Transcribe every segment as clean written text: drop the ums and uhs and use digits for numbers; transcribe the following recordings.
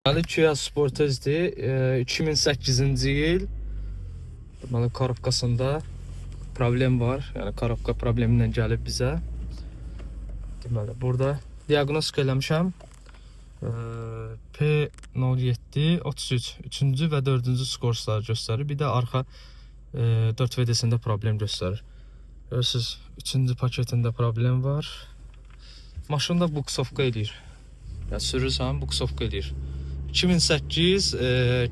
Deməli Kia Sportage'dir. 2008-ci il. Deməli korobkasında problem var. Yəni korobka problemi ilə gəlib bizə. Deməli burada diaqnostika eləmişəm. P07 33 3-cü və 4-cü skorsları göstərir. Bir də arxa 4 VD-sində problem göstərir. Görürsüz, 3-cü paketində problem var. Maşın da buksovka eləyir. Yəni sürürsən, buksovka eləyir. 2008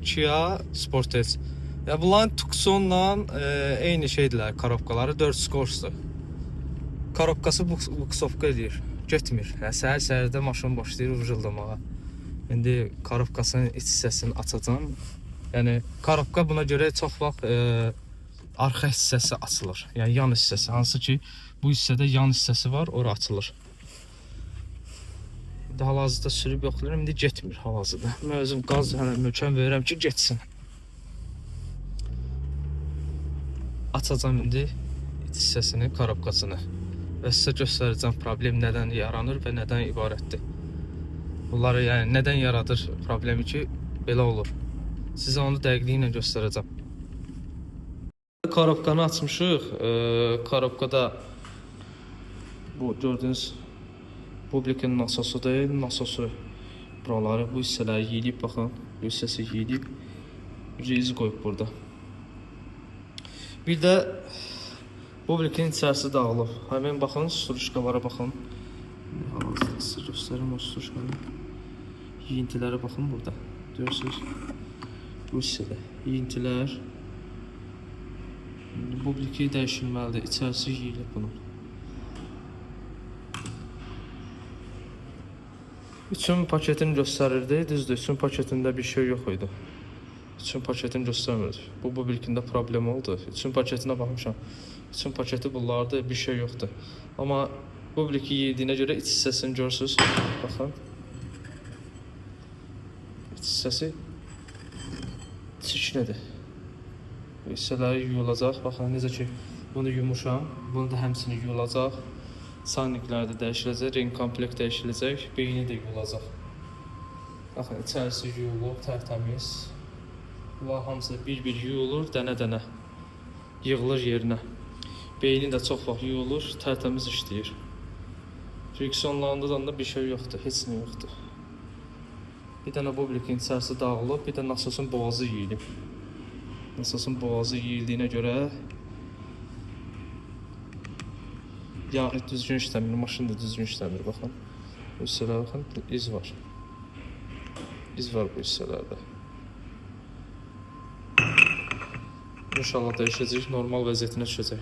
Kia Sportage. Ya bunların Tucson'la eyni şeydirlər, korobkaları 4 skorsdur. Korobkası buksovka eləyir, getmir. Yəni səhər-səhərdə maşın başlayır vıcıldamağa. İndi korobkasının iç hissəsini açacağam. Yəni korobka buna görə çox vaxt arxa hissəsi açılır. Yəni yan hissəsi, hansı ki bu hissədə yan hissəsi var, ora açılır. Hal-hazırda sürüb yoxlayıram, indi getmir hal-hazırda. Mən özüm qaz möhkəm verirəm ki, getsin. Açacağım indi iç hissəsini, korobkasını və sizə göstərəcəm problem nədən yaranır və nədən ibarətdir. Bunları yəni nədən yaradır problemi ki, belə olur. Sizə onu dəqiqliklə göstərəcəm. Korobkanı açmışıq. Korobkada bu gördüyünüz Publikin nasosu deyil, nasosu buraları, bu hissələri yiyilib, baxın, bu hissəsi yiyilib, izi qoyub burada. Bir də Publikin içərisi dağılıb. Həmin baxın, sürüşkalara baxın. Sizə göstərim o sürüşkanı. Yiyintilərə baxın burada. Görürsünüz, bu hissədə yiyintilər. Publiki dəyişilməlidir, içərisi yiyilib bunun. Üçün paketini göstərirdi, düzdür, üçün paketində bir şey yox idi. Üçün paketini göstərmirdi. Bu Publikində problem oldu. Üçün paketinə baxmışam. Üçün paketi bunlardı, bir şey yoxdur. Amma Publiki yediyinə görə iç hissəsini görürsünüz. Baxın. İç hissəsi çirkinədir. Bu hissələri yuyulacaq. Baxın, necə ki, bunu yumuşam. Bunu da həmsini yuyulacaq. Sanniklər də dəyişiləcək, ring komplekt dəyişiləcək, beyni də yuyulacaq. Baxın, içərisi yuyulur, tərtəmiz. Bunlar hamısı bir-bir yuyulur, dənə-dənə yığılır yerinə. Beyni də çox vaxt yuyulur, tərtəmiz işləyir. Friksiyonlarında da bir şey yoxdur, heç nə yoxdur. Bir dənə Publikin içərisi dağılıb, bir də nasosun boğazı yiyilib. Nasosun boğazı yiyildiyinə görə yağı düzgün işləmir, maşın da düzgün işləmir, baxın. Bu hissələrə baxın, iz var. İz var bu hissələrdə. İnşallah dəyişəcək, normal vəziyyətinə düşəcək.